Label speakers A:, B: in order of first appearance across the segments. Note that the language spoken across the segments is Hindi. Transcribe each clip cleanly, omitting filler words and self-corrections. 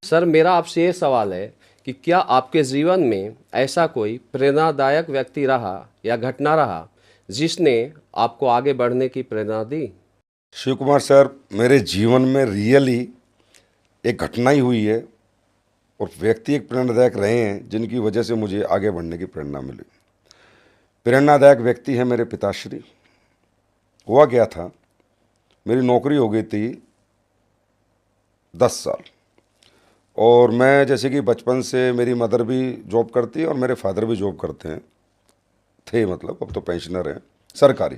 A: सर मेरा आपसे ये सवाल है कि क्या आपके जीवन में ऐसा कोई प्रेरणादायक व्यक्ति रहा या घटना रहा जिसने आपको आगे बढ़ने की प्रेरणा दी?
B: शिव कुमार सर, मेरे जीवन में रियली एक घटना ही हुई है और व्यक्ति एक प्रेरणादायक रहे हैं जिनकी वजह से मुझे आगे बढ़ने की प्रेरणा मिली। प्रेरणादायक व्यक्ति है मेरे पिताश्री। हुआ क्या था, मेरी नौकरी हो गई थी 10 साल, और मैं जैसे कि बचपन से मेरी मदर भी जॉब करती है और मेरे फादर भी जॉब करते हैं थे, मतलब अब तो पेंशनर हैं सरकारी।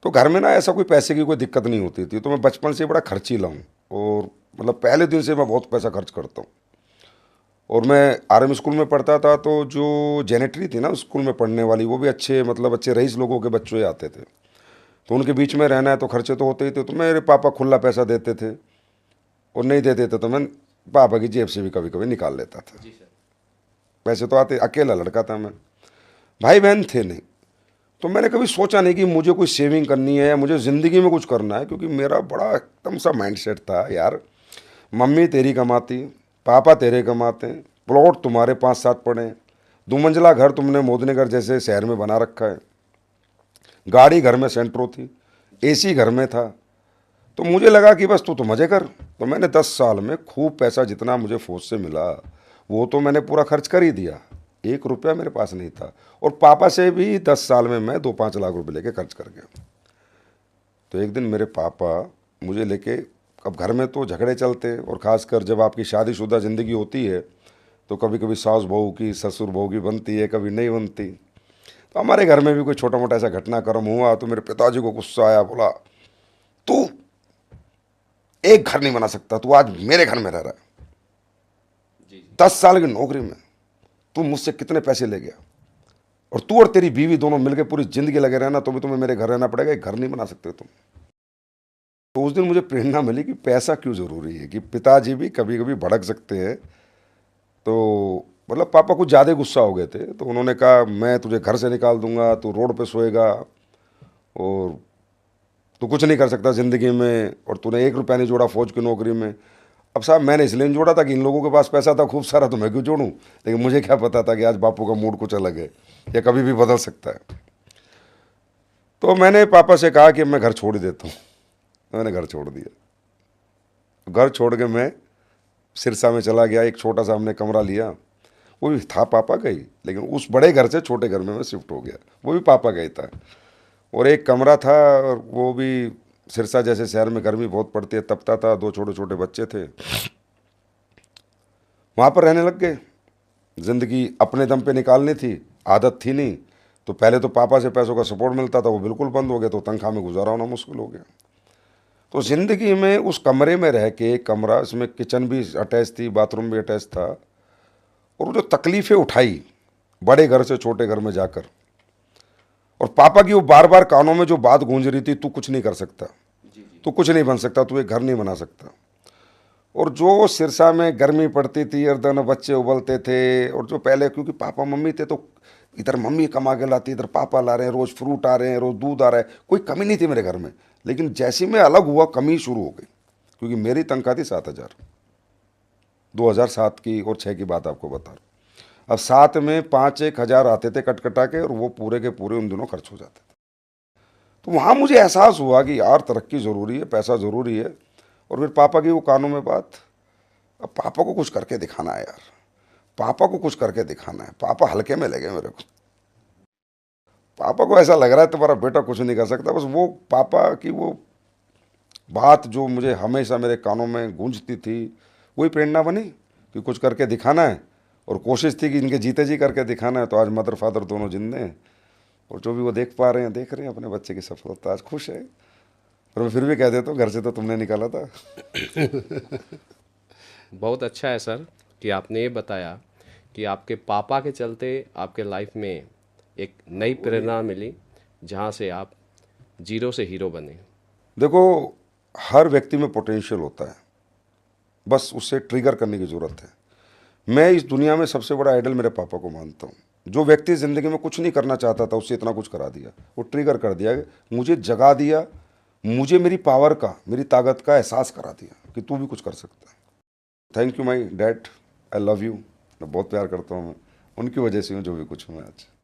B: तो घर में ना ऐसा कोई पैसे की कोई दिक्कत नहीं होती थी, तो मैं बचपन से बड़ा खर्चीला हूँ और मतलब पहले दिन से मैं बहुत पैसा खर्च करता हूँ। और मैं आर्मी स्कूल में पढ़ता था, तो जो जेनेटरी थी ना स्कूल में पढ़ने वाली, वो भी अच्छे मतलब अच्छे रईस लोगों के बच्चे आते थे, तो उनके बीच में रहना है तो खर्चे तो होते ही थे। तो मेरे पापा खुला पैसा देते थे और नहीं देते थे तो मैं पापा की जेब से भी कभी कभी निकाल लेता था।
A: जी सर।
B: पैसे तो आते, अकेला लड़का था मैं, भाई बहन थे नहीं। तो मैंने कभी सोचा नहीं कि मुझे कोई सेविंग करनी है या मुझे ज़िंदगी में कुछ करना है, क्योंकि मेरा बड़ा एकदम सा माइंडसेट था यार, मम्मी तेरी कमाती, पापा तेरे कमाते हैं, प्लॉट तुम्हारे 5-7 पड़े हैं, 2 मंजिला घर तुमने मोदीनगर जैसे शहर में बना रखा है, गाड़ी घर में सेंट्रो थी, एसी घर में था। तो मुझे लगा कि बस तू तो मज़े कर। तो मैंने 10 साल में खूब पैसा जितना मुझे फौज से मिला वो तो मैंने पूरा खर्च कर ही दिया। 1 रुपया मेरे पास नहीं था, और पापा से भी 10 साल में मैं 2-5 लाख रुपए लेके खर्च कर गया। तो एक दिन मेरे पापा मुझे लेके, अब घर में तो झगड़े चलते हैं, और ख़ासकर जब आपकी शादीशुदा ज़िंदगी होती है तो कभी कभी सास बहू की ससुर बहू की बनती है, कभी नहीं बनती। तो हमारे घर में भी कोई छोटा मोटा ऐसा घटनाक्रम हुआ तो मेरे पिताजी को गुस्सा आया, बोला तू एक घर नहीं बना सकता, तू आज मेरे घर में रह रहा है, 10 साल की नौकरी में तू मुझसे कितने पैसे ले गया, और तू और तेरी बीवी दोनों मिलकर पूरी जिंदगी लगे रहना, तो भी तुम्हें मेरे घर रहना पड़ेगा, एक घर नहीं बना सकते तुम। तो उस दिन मुझे प्रेरणा मिली कि पैसा क्यों ज़रूरी है, कि पिताजी भी कभी कभी भड़क सकते हैं। तो मतलब पापा कुछ ज़्यादा गुस्सा हो गए थे, तो उन्होंने कहा मैं तुझे घर से निकाल दूंगा, तू रोड पे सोएगा और तू कुछ नहीं कर सकता ज़िंदगी में, और तूने 1 रुपया नहीं जोड़ा फौज की नौकरी में। अब साहब मैंने इसलिए नहीं जोड़ा था कि इन लोगों के पास पैसा था खूब सारा, तो मैं क्यों जोड़ूं, लेकिन मुझे क्या पता था कि आज बापू का मूड कुछ अलग है या कभी भी बदल सकता है। तो मैंने पापा से कहा कि मैं घर छोड़ देता हूँ। मैंने घर छोड़ दिया। घर छोड़ के मैं सिरसा में चला गया, एक छोटा सा हमने कमरा लिया, वो भी था पापा का ही, लेकिन उस बड़े घर से छोटे घर में मैं शिफ्ट हो गया, वो भी पापा का ही था। और एक कमरा था, और वो भी सिरसा जैसे शहर में गर्मी बहुत पड़ती है, तपता था, 2 छोटे छोटे बच्चे थे, वहाँ पर रहने लग गए। ज़िंदगी अपने दम पे निकालनी थी, आदत थी नहीं। तो पहले तो पापा से पैसों का सपोर्ट मिलता था, वो बिल्कुल बंद हो गया, तो तनख्वाह में गुजारा होना मुश्किल हो गया। तो ज़िंदगी में उस कमरे में रह के, कमरा इसमें किचन भी अटैच थी, बाथरूम भी अटैच था, और वो जो तकलीफ़ें उठाई बड़े घर से छोटे घर में जाकर, और पापा की वो बार बार कानों में जो बात गूंज रही थी, तू कुछ नहीं कर सकता, तू कुछ नहीं बन सकता, तू एक घर नहीं बना सकता। और जो सिरसा में गर्मी पड़ती थी और दोनों बच्चे उबलते थे, और जो पहले क्योंकि पापा मम्मी थे, तो इधर मम्मी कमा के लाती, इधर पापा ला रहे हैं, रोज़ फ्रूट आ रहे हैं, रोज़ दूध आ रहा है, कोई कमी नहीं थी मेरे घर में। लेकिन जैसे मैं अलग हुआ कमी शुरू हो गई, क्योंकि मेरी तनख्वाह थी 7,000, 2007 की और 6 की बात आपको बता रहा हूँ। अब 7 में 5-1 हज़ार आते थे कट कटा के, और वो पूरे के पूरे उन दिनों खर्च हो जाते थे। तो वहाँ मुझे एहसास हुआ कि यार तरक्की ज़रूरी है, पैसा ज़रूरी है। और फिर पापा की वो कानों में बात, अब पापा को कुछ करके दिखाना है यार, पापा को कुछ करके दिखाना है। पापा हल्के में ले गए मेरे को। पापा को ऐसा लग रहा है तुम्हारा बेटा कुछ नहीं कर सकता। बस वो पापा की वो बात जो मुझे हमेशा मेरे कानों में गूंजती थी, वही प्रेरणा बनी कि कुछ करके दिखाना है। और कोशिश थी कि इनके जीते जी करके दिखाना है। तो आज मदर फादर दोनों जिंदे हैं, और जो भी वो देख पा रहे हैं, देख रहे हैं अपने बच्चे की सफलता, आज खुश है। पर मैं फिर भी कह देता हूँ, घर से तो तुमने निकाला था।
A: बहुत अच्छा है सर कि आपने ये बताया कि आपके पापा के चलते आपके लाइफ में एक नई प्रेरणा मिली जहाँ से आप जीरो से हीरो बने।
B: देखो, हर व्यक्ति में पोटेंशियल होता है, बस उससे ट्रिगर करने की ज़रूरत है। मैं इस दुनिया में सबसे बड़ा आइडल मेरे पापा को मानता हूँ। जो व्यक्ति ज़िंदगी में कुछ नहीं करना चाहता था, उससे इतना कुछ करा दिया, वो ट्रिगर कर दिया, मुझे जगा दिया, मुझे मेरी पावर का, मेरी ताकत का एहसास करा दिया कि तू भी कुछ कर सकता है। Thank you my dad, I love you. मैं बहुत प्यार करता हूँ, मैं उनकी वजह से हूँ जो भी कुछ हूँ मैं आज।